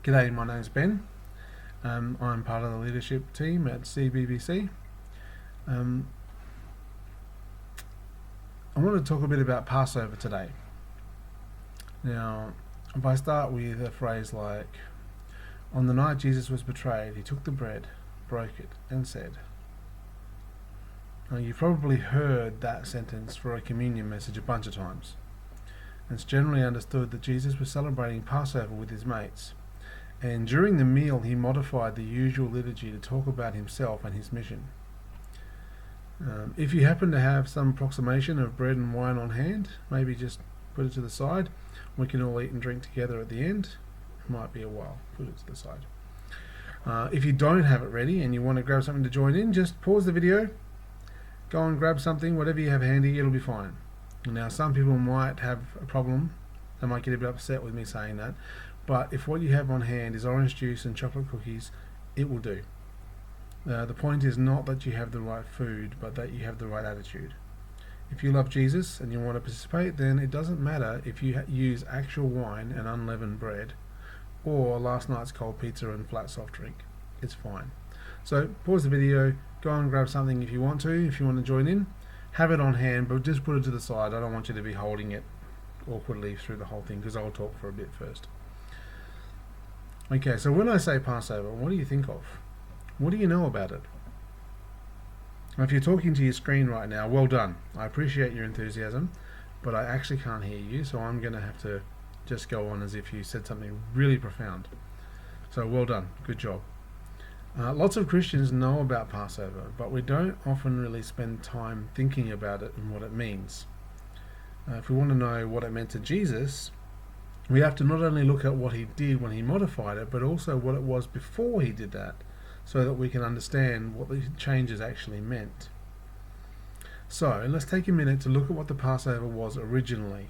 G'day, my name's Ben. I'm part of the leadership team at CBBC. I want to talk a bit about Passover today. Now, if I start with a phrase like, on the night Jesus was betrayed, he took the bread, broke it, and said. Now, you've probably heard that sentence for a communion message a bunch of times. It's generally understood that Jesus was celebrating Passover with his mates. And during the meal, he modified the usual liturgy to talk about himself and his mission. If you happen to have some approximation of bread and wine on hand, maybe just put it to the side. We can all eat and drink together at the end. It might be a while. Put it to the side. If you don't have it ready and you want to grab something to join in, just pause the video, go and grab something, whatever you have handy, it'll be fine. Now, some people might have a problem. They might get a bit upset with me saying that. But if what you have on hand is orange juice and chocolate cookies, it will do. The point is not that you have the right food, but that you have the right attitude. If you love Jesus and you want to participate, then it doesn't matter if you use actual wine and unleavened bread, or last night's cold pizza and flat soft drink. It's fine. So pause the video, go and grab something if you want to. If you want to join in, have it on hand, but just put it to the side. I don't want you to be holding it awkwardly through the whole thing, because I'll talk for a bit first. Okay, so when I say Passover, what do you think of? What do you know about it? Now, if you're talking to your screen right now, well done. I appreciate your enthusiasm, but I actually can't hear you, so I'm going to have to just go on as if you said something really profound. So well done, good job. Lots of Christians know about Passover, but we don't often really spend time thinking about it and what it means. If we want to know what it meant to Jesus, we have to not only look at what he did when he modified it, but also what it was before he did that, so that we can understand what the changes actually meant. So let's take a minute to look at what the Passover was originally.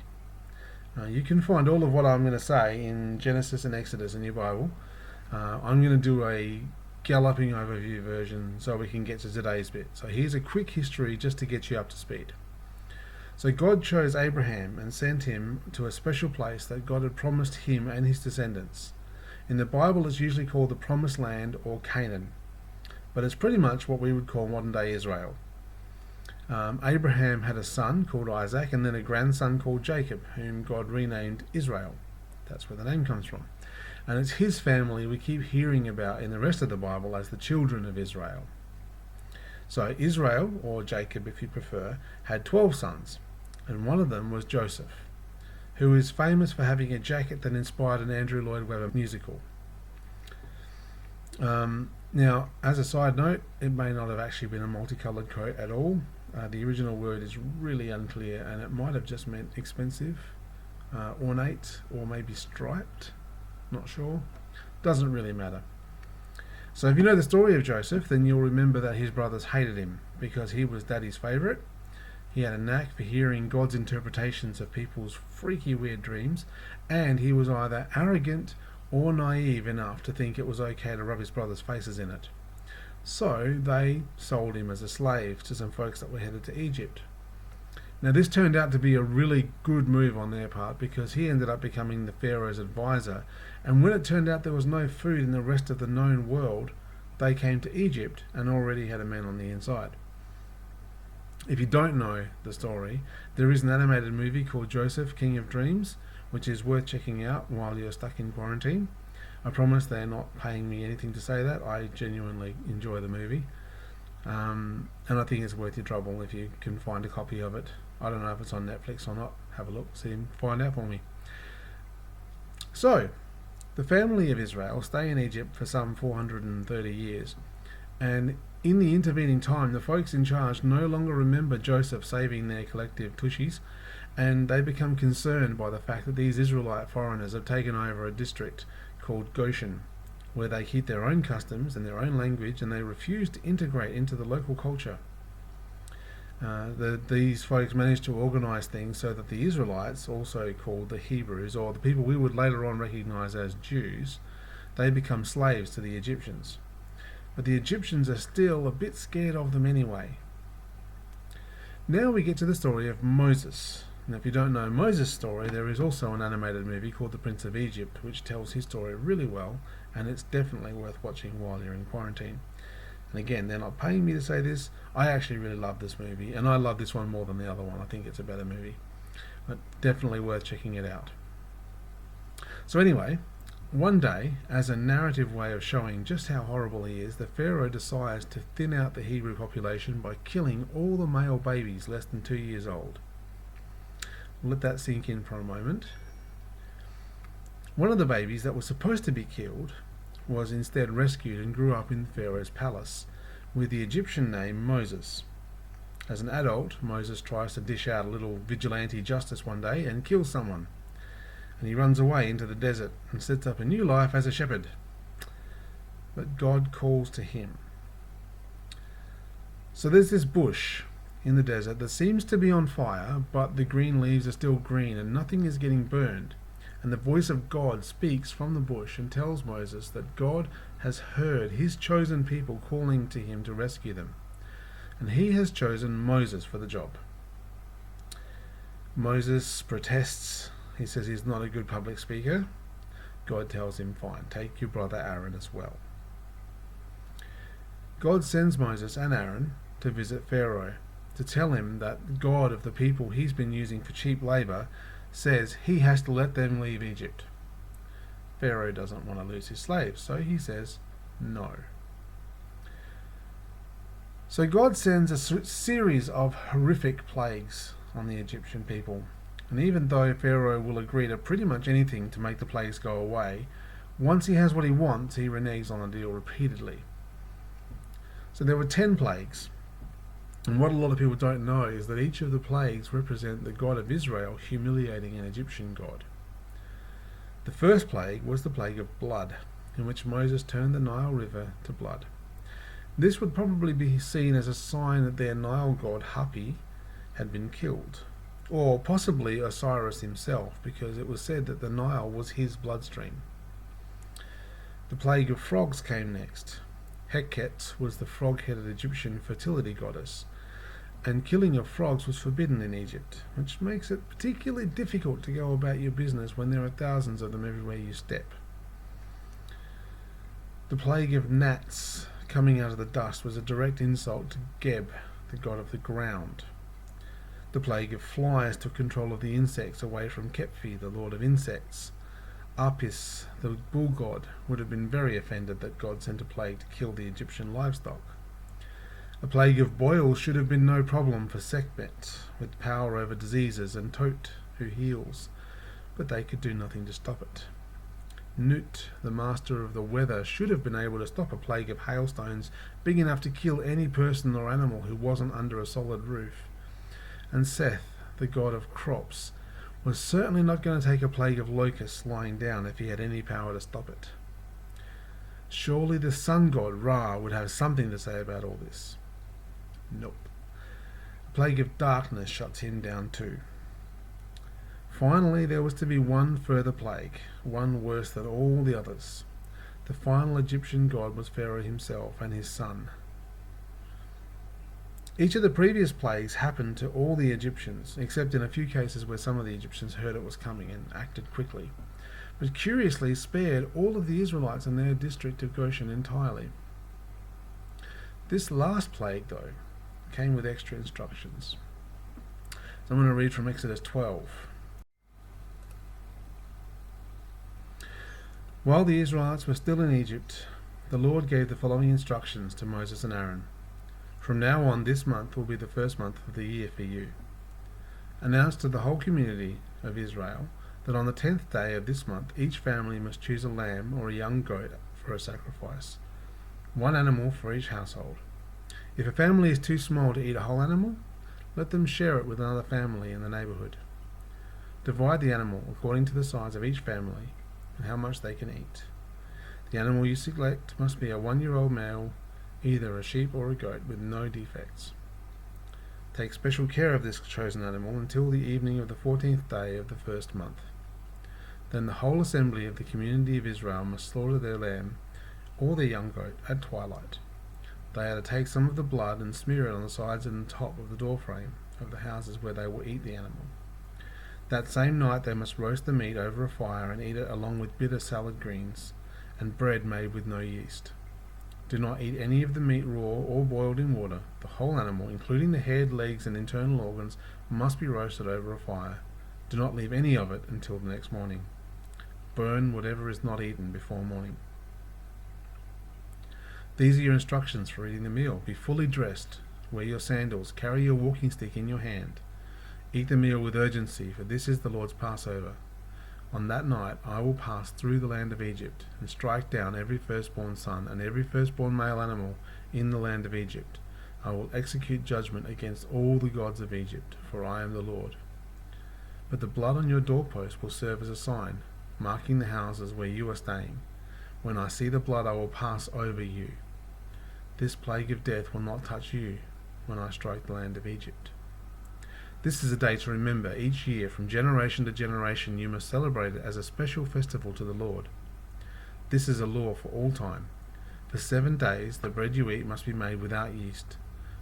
You can find all of what I'm going to say in Genesis and Exodus in your Bible. I'm going to do a galloping overview version so we can get to today's bit. So here's a quick history just to get you up to speed. So God chose Abraham and sent him to a special place that God had promised him and his descendants. In the Bible, it's usually called the Promised Land or Canaan, but it's pretty much what we would call modern-day Israel. Abraham had a son called Isaac and then a grandson called Jacob, whom God renamed Israel. That's where the name comes from. And it's his family we keep hearing about in the rest of the Bible as the children of Israel. So Israel, or Jacob if you prefer, had 12 sons, and one of them was Joseph, who is famous for having a jacket that inspired an Andrew Lloyd Webber musical. Now, as a side note, it may not have actually been a multicolored coat at all. The original word is really unclear, and it might have just meant expensive, ornate, or maybe striped. Not sure. Doesn't really matter. So if you know the story of Joseph, then you'll remember that his brothers hated him because he was Daddy's favourite. He had a knack for hearing God's interpretations of people's freaky weird dreams, and he was either arrogant or naive enough to think it was okay to rub his brothers' faces in it. So they sold him as a slave to some folks that were headed to Egypt. Now this turned out to be a really good move on their part, because he ended up becoming the Pharaoh's advisor, and when it turned out there was no food in the rest of the known world, they came to Egypt and already had a man on the inside. If you don't know the story, there is an animated movie called Joseph, King of Dreams, which is worth checking out while you're stuck in quarantine. I promise they're not paying me anything to say that. I genuinely enjoy the movie. And I think it's worth your trouble if you can find a copy of it. I don't know if it's on Netflix or not. Have a look, see and find out for me. So, the family of Israel stay in Egypt for some 430 years. And in the intervening time, the folks in charge no longer remember Joseph saving their collective tushies, and they become concerned by the fact that these Israelite foreigners have taken over a district called Goshen, where they keep their own customs and their own language, and they refuse to integrate into the local culture. These folks managed to organize things so that the Israelites, also called the Hebrews, or the people we would later on recognize as Jews, they become slaves to the Egyptians. But the Egyptians are still a bit scared of them anyway. Now we get to the story of Moses. Now, if you don't know Moses' story, there is also an animated movie called The Prince of Egypt, which tells his story really well, and it's definitely worth watching while you're in quarantine. And again, they're not paying me to say this. I actually really love this movie, and I love this one more than the other one. I think it's a better movie, but definitely worth checking it out. So anyway, one day, as a narrative way of showing just how horrible he is, the Pharaoh decides to thin out the Hebrew population by killing all the male babies less than 2 years old. Let that sink in for a moment. One of the babies that was supposed to be killed was instead rescued and grew up in Pharaoh's palace with the Egyptian name Moses. As an adult, Moses tries to dish out a little vigilante justice one day and kills someone. And he runs away into the desert and sets up a new life as a shepherd. But God calls to him. So there's this bush in the desert that seems to be on fire, but the green leaves are still green and nothing is getting burned. And the voice of God speaks from the bush and tells Moses that God has heard his chosen people calling to him to rescue them. And he has chosen Moses for the job. Moses protests. He says he's not a good public speaker. God tells him, fine, take your brother Aaron as well. God sends Moses and Aaron to visit Pharaoh, to tell him that God of the people he's been using for cheap labour says he has to let them leave Egypt. Pharaoh doesn't want to lose his slaves, so he says no. So God sends a series of horrific plagues on the Egyptian people. And even though Pharaoh will agree to pretty much anything to make the plagues go away, once he has what he wants, he reneges on the deal repeatedly. So there were 10 plagues. And what a lot of people don't know is that each of the plagues represent the God of Israel humiliating an Egyptian god. The first plague was the plague of blood, in which Moses turned the Nile River to blood. This would probably be seen as a sign that their Nile god Hapi had been killed, or possibly Osiris himself, because it was said that the Nile was his bloodstream. The plague of frogs came next. Heket was the frog-headed Egyptian fertility goddess, and killing of frogs was forbidden in Egypt, which makes it particularly difficult to go about your business when there are thousands of them everywhere you step. The plague of gnats coming out of the dust was a direct insult to Geb, the god of the ground. The plague of flies took control of the insects away from Kephi, the lord of insects. Apis, the bull god, would have been very offended that God sent a plague to kill the Egyptian livestock. A plague of boils should have been no problem for Sekhmet, with power over diseases, and Tot, who heals, but they could do nothing to stop it. Nut, the master of the weather, should have been able to stop a plague of hailstones big enough to kill any person or animal who wasn't under a solid roof. And Seth, the god of crops, was certainly not going to take a plague of locusts lying down if he had any power to stop it. Surely the sun god Ra would have something to say about all this. Nope. A plague of darkness shuts him down too. Finally, there was to be one further plague, one worse than all the others. The final Egyptian god was Pharaoh himself and his son. Each of the previous plagues happened to all the Egyptians, except in a few cases where some of the Egyptians heard it was coming and acted quickly, but curiously spared all of the Israelites in their district of Goshen entirely. This last plague, though, came with extra instructions. So I'm going to read from Exodus 12. While the Israelites were still in Egypt, the Lord gave the following instructions to Moses and Aaron. From now on, this month will be the first month of the year for you. Announce to the whole community of Israel that on the 10th day of this month, each family must choose a lamb or a young goat for a sacrifice, one animal for each household. If a family is too small to eat a whole animal, let them share it with another family in the neighborhood. Divide the animal according to the size of each family and how much they can eat. The animal you select must be a 1-year-old male, either a sheep or a goat with no defects. Take special care of this chosen animal until the evening of the 14th day of the first month. Then the whole assembly of the community of Israel must slaughter their lamb or their young goat at twilight. They are to take some of the blood and smear it on the sides and top of the doorframe of the houses where they will eat the animal. That same night they must roast the meat over a fire and eat it along with bitter salad greens and bread made with no yeast. Do not eat any of the meat raw or boiled in water. The whole animal, including the head, legs, and internal organs, must be roasted over a fire. Do not leave any of it until the next morning. Burn whatever is not eaten before morning. These are your instructions for eating the meal. Be fully dressed. Wear your sandals. Carry your walking stick in your hand. Eat the meal with urgency, for this is the Lord's Passover. On that night I will pass through the land of Egypt, and strike down every firstborn son and every firstborn male animal in the land of Egypt. I will execute judgment against all the gods of Egypt, for I am the Lord. But the blood on your doorpost will serve as a sign, marking the houses where you are staying. When I see the blood, I will pass over you. This plague of death will not touch you when I strike the land of Egypt. This is a day to remember. Each year, from generation to generation, you must celebrate it as a special festival to the Lord. This is a law for all time. For 7 days, the bread you eat must be made without yeast.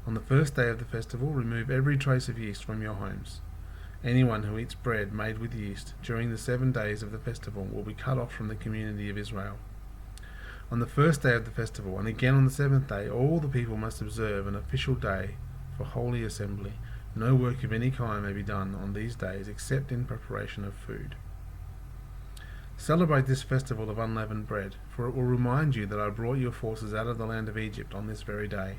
On the first day of the festival, remove every trace of yeast from your homes. Anyone who eats bread made with yeast during the 7 days of the festival will be cut off from the community of Israel. On the first day of the festival, and again on the 7th day, all the people must observe an official day for holy assembly. No work of any kind may be done on these days except in preparation of food. Celebrate this festival of unleavened bread, for it will remind you that I brought your forces out of the land of Egypt on this very day.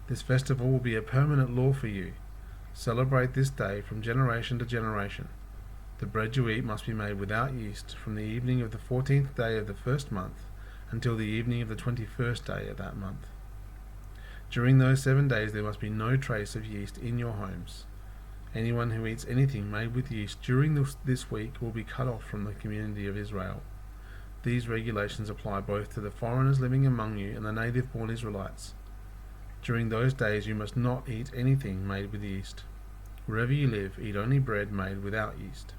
This festival will be a permanent law for you. Celebrate this day from generation to generation. The bread you eat must be made without yeast from the evening of the 14th day of the first month until the evening of the 21st day of that month. During those 7 days there must be no trace of yeast in your homes. Anyone who eats anything made with yeast during this week will be cut off from the community of Israel. These regulations apply both to the foreigners living among you and the native-born Israelites. During those days you must not eat anything made with yeast. Wherever you live, eat only bread made without yeast.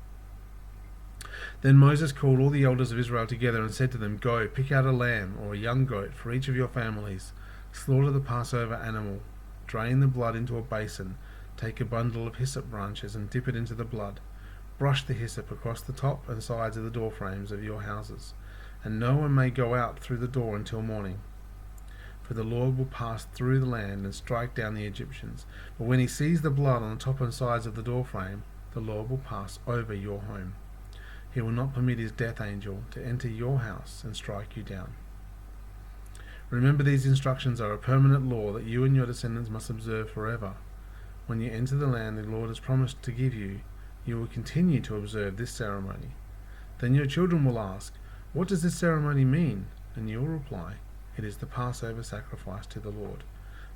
Then Moses called all the elders of Israel together and said to them, Go, pick out a lamb or a young goat for each of your families. Slaughter the Passover animal. Drain the blood into a basin. Take a bundle of hyssop branches and dip it into the blood. Brush the hyssop across the top and sides of the door frames of your houses, and no one may go out through the door until morning. For the Lord will pass through the land and strike down the Egyptians. But when he sees the blood on the top and sides of the door frame, the Lord will pass over your home. He will not permit his death angel to enter your house and strike you down. Remember, these instructions are a permanent law that you and your descendants must observe forever. When you enter the land the Lord has promised to give you, you will continue to observe this ceremony. Then your children will ask, What does this ceremony mean? And you will reply, It is the Passover sacrifice to the Lord.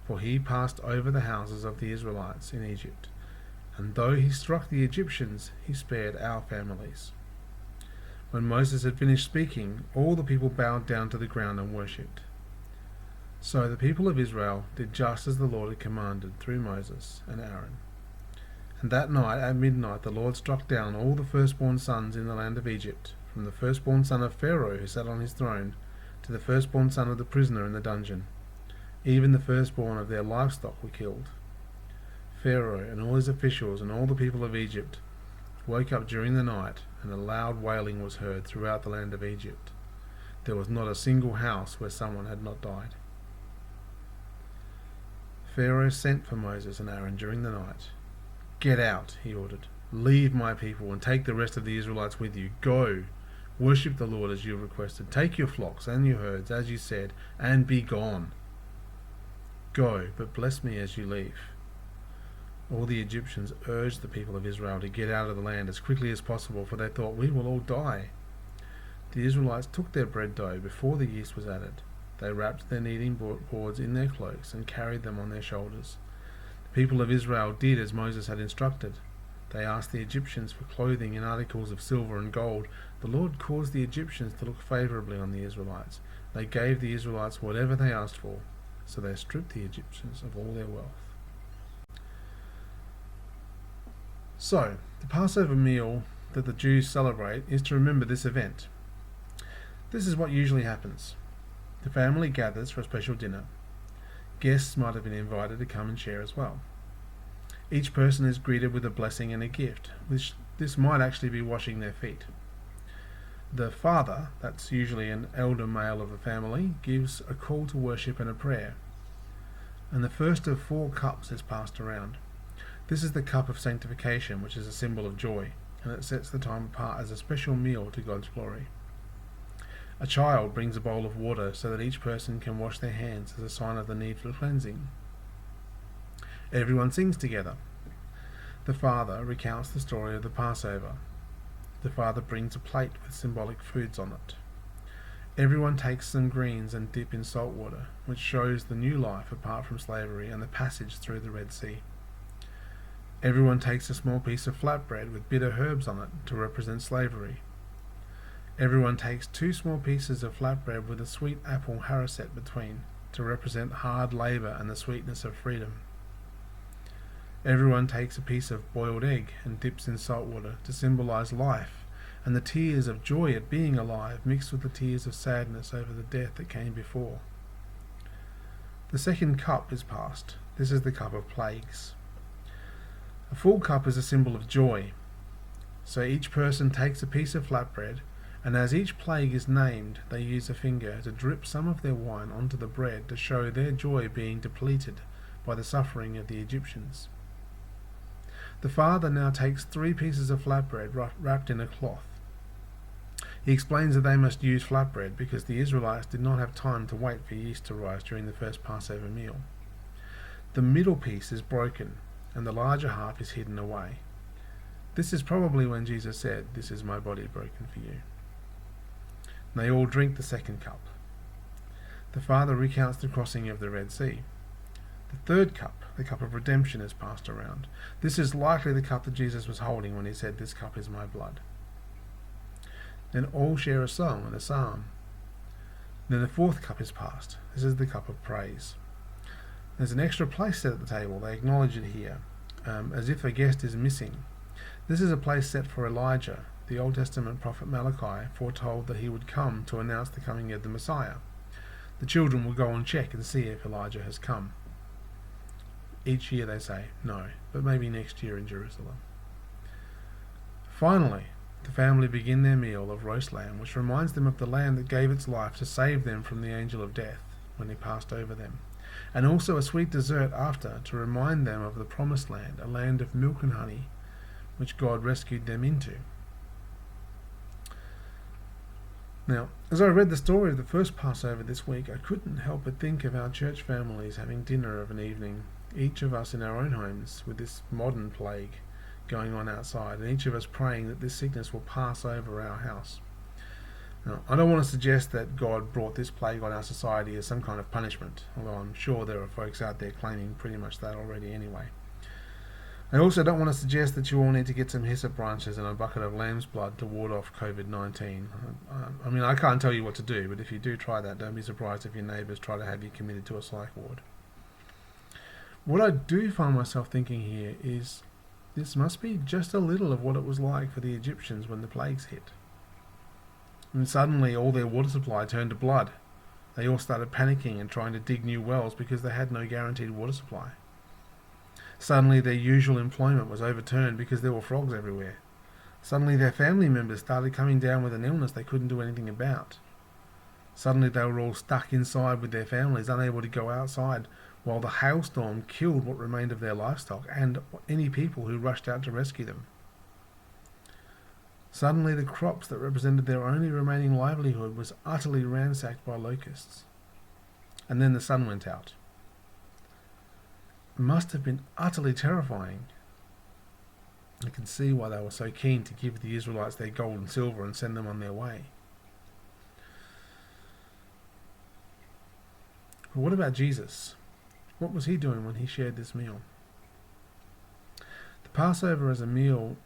For he passed over the houses of the Israelites in Egypt, and though he struck the Egyptians, he spared our families. When Moses had finished speaking, all the people bowed down to the ground and worshipped. So the people of Israel did just as the Lord had commanded through Moses and Aaron. And that night at midnight the Lord struck down all the firstborn sons in the land of Egypt, from the firstborn son of Pharaoh who sat on his throne, to the firstborn son of the prisoner in the dungeon. Even the firstborn of their livestock were killed. Pharaoh and all his officials and all the people of Egypt woke up during the night, and a loud wailing was heard throughout the land of Egypt. There was not a single house where someone had not died. Pharaoh sent for Moses and Aaron during the night. Get out, he ordered. Leave my people and take the rest of the Israelites with you. Go, worship the Lord as you requested. Take your flocks and your herds as you said, and be gone. Go, but bless me as you leave. All the Egyptians urged the people of Israel to get out of the land as quickly as possible, for they thought, We will all die. The Israelites took their bread dough before the yeast was added. They wrapped their kneading boards in their cloaks and carried them on their shoulders. The people of Israel did as Moses had instructed. They asked the Egyptians for clothing and articles of silver and gold. The Lord caused the Egyptians to look favourably on the Israelites. They gave the Israelites whatever they asked for, so they stripped the Egyptians of all their wealth. So, the Passover meal that the Jews celebrate is to remember this event. This is what usually happens. The family gathers for a special dinner. Guests might have been invited to come and share as well. Each person is greeted with a blessing and a gift, which this might actually be washing their feet. The father, that's usually an elder male of the family, gives a call to worship and a prayer. And the first of 4 cups is passed around. This is the cup of sanctification, which is a symbol of joy, and it sets the time apart as a special meal to God's glory. A child brings a bowl of water so that each person can wash their hands as a sign of the need for cleansing. Everyone sings together. The father recounts the story of the Passover. The father brings a plate with symbolic foods on it. Everyone takes some greens and dip in salt water, which shows the new life apart from slavery and the passage through the Red Sea. Everyone takes a small piece of flatbread with bitter herbs on it to represent slavery. Everyone takes 2 small pieces of flatbread with a sweet apple haricet between to represent hard labour and the sweetness of freedom. Everyone takes a piece of boiled egg and dips in salt water to symbolize life and the tears of joy at being alive mixed with the tears of sadness over the death that came before. The second cup is passed. This is the cup of plagues. A full cup is a symbol of joy. So each person takes a piece of flatbread, and as each plague is named, they use a finger to drip some of their wine onto the bread to show their joy being depleted by the suffering of the Egyptians. The father now takes 3 pieces of flatbread wrapped in a cloth. He explains that they must use flatbread because the Israelites did not have time to wait for yeast to rise during the first Passover meal. The middle piece is broken, and the larger half is hidden away. This is probably when Jesus said, "This is my body broken for you." And they all drink the second cup. The father recounts the crossing of the Red Sea. The third cup, the cup of redemption, is passed around. This is likely the cup that Jesus was holding when he said, "This cup is my blood." Then all share a song and a psalm. Then the fourth cup is passed. This is the cup of praise. There's an extra place set at the table. They acknowledge it here, as if a guest is missing. This is a place set for Elijah. The Old Testament prophet Malachi foretold that he would come to announce the coming of the Messiah. The children will go and check and see if Elijah has come. Each year they say, no, but maybe next year in Jerusalem. Finally, the family begin their meal of roast lamb, which reminds them of the lamb that gave its life to save them from the angel of death when he passed over them, and also a sweet dessert after to remind them of the promised land, a land of milk and honey, which God rescued them into. Now, as I read the story of the first Passover this week, I couldn't help but think of our church families having dinner of an evening, each of us in our own homes, with this modern plague going on outside, and each of us praying that this sickness will pass over our house. Now, I don't want to suggest that God brought this plague on our society as some kind of punishment, although I'm sure there are folks out there claiming pretty much that already anyway. I also don't want to suggest that you all need to get some hyssop branches and a bucket of lamb's blood to ward off COVID-19. I mean, I can't tell you what to do, but if you do try that, don't be surprised if your neighbours try to have you committed to a psych ward. What I do find myself thinking here is this must be just a little of what it was like for the Egyptians when the plagues hit. And suddenly all their water supply turned to blood. They all started panicking and trying to dig new wells because they had no guaranteed water supply. Suddenly their usual employment was overturned because there were frogs everywhere. Suddenly their family members started coming down with an illness they couldn't do anything about. Suddenly they were all stuck inside with their families, unable to go outside, while the hailstorm killed what remained of their livestock and any people who rushed out to rescue them. Suddenly the crops that represented their only remaining livelihood was utterly ransacked by locusts. And then the sun went out. It must have been utterly terrifying. I can see why they were so keen to give the Israelites their gold and silver and send them on their way. But what about Jesus? What was he doing when he shared this meal? The Passover as a meal,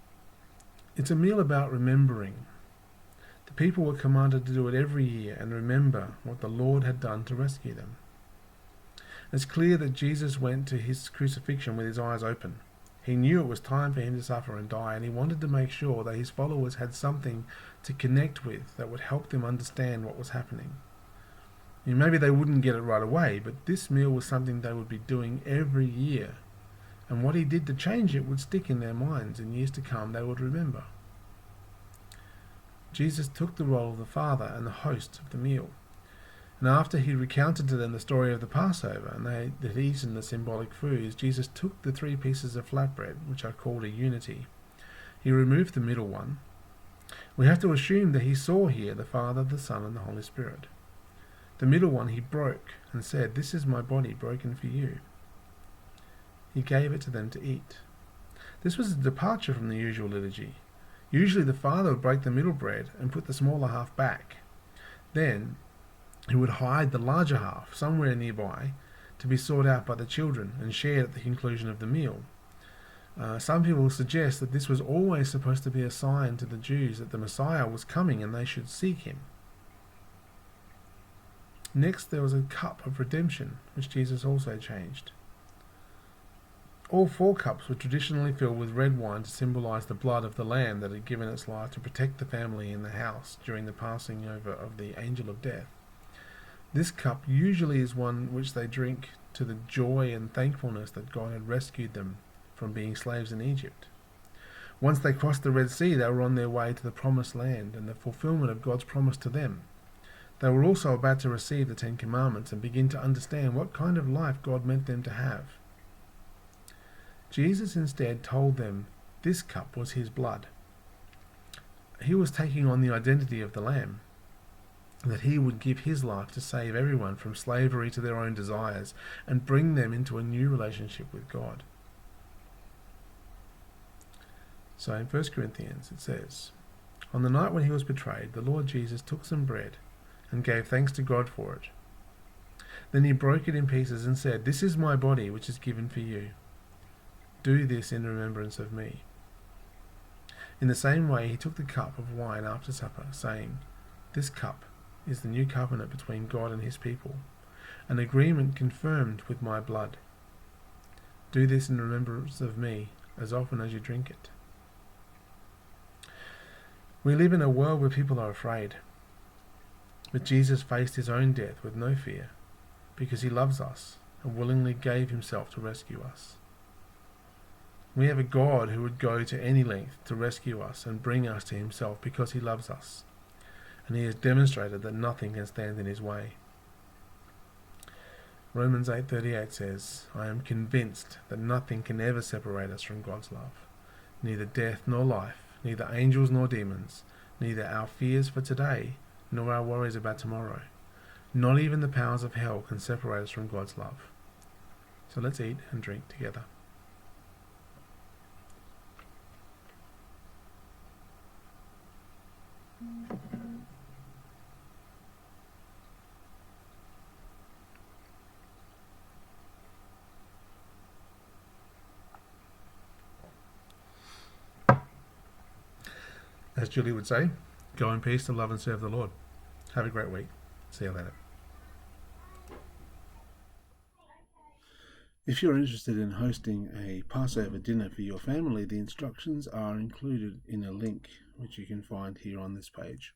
it's a meal about remembering. The people were commanded to do it every year and remember what the Lord had done to rescue them. It's clear that Jesus went to his crucifixion with his eyes open. He knew it was time for him to suffer and die, and he wanted to make sure that his followers had something to connect with that would help them understand what was happening. And maybe they wouldn't get it right away, but this meal was something they would be doing every year and what he did to change it would stick in their minds. In years to come, they would remember. Jesus took the role of the Father and the host of the meal. And after he recounted to them the story of the Passover and they had eaten the symbolic foods, Jesus took the 3 pieces of flatbread, which are called a unity. He removed the middle one. We have to assume that he saw here the Father, the Son, and the Holy Spirit. The middle one he broke and said, "This is my body broken for you." He gave it to them to eat. This was a departure from the usual liturgy. Usually the Father would break the middle bread and put the smaller half back. Then he would hide the larger half somewhere nearby to be sought out by the children and shared at the conclusion of the meal. Some people suggest that this was always supposed to be a sign to the Jews that the Messiah was coming and they should seek him. Next, there was a cup of redemption, which Jesus also changed. All 4 cups were traditionally filled with red wine to symbolize the blood of the Lamb that had given its life to protect the family in the house during the passing over of the angel of death. This cup usually is one which they drink to the joy and thankfulness that God had rescued them from being slaves in Egypt. Once they crossed the Red Sea, they were on their way to the Promised Land and the fulfillment of God's promise to them. They were also about to receive the 10 Commandments and begin to understand what kind of life God meant them to have. Jesus instead told them this cup was his blood. He was taking on the identity of the Lamb, that he would give his life to save everyone from slavery to their own desires and bring them into a new relationship with God. So in 1 Corinthians it says, "On the night when he was betrayed, the Lord Jesus took some bread and gave thanks to God for it. Then he broke it in pieces and said, 'This is my body which is given for you. Do this in remembrance of me.' In the same way he took the cup of wine after supper, saying, 'This cup is the new covenant between God and his people, an agreement confirmed with my blood. Do this in remembrance of me as often as you drink it.'" We live in a world where people are afraid, but Jesus faced his own death with no fear because he loves us and willingly gave himself to rescue us. We have a God who would go to any length to rescue us and bring us to himself because he loves us, and he has demonstrated that nothing can stand in his way. Romans 8:38 says, "I am convinced that nothing can ever separate us from God's love, neither death nor life, neither angels nor demons, neither our fears for today nor our worries about tomorrow. Not even the powers of hell can separate us from God's love." So let's eat and drink together. As Julie would say, go in peace to love and serve the Lord. Have a great week. See you later. If you're interested in hosting a Passover dinner for your family, the instructions are included in a link which you can find here on this page.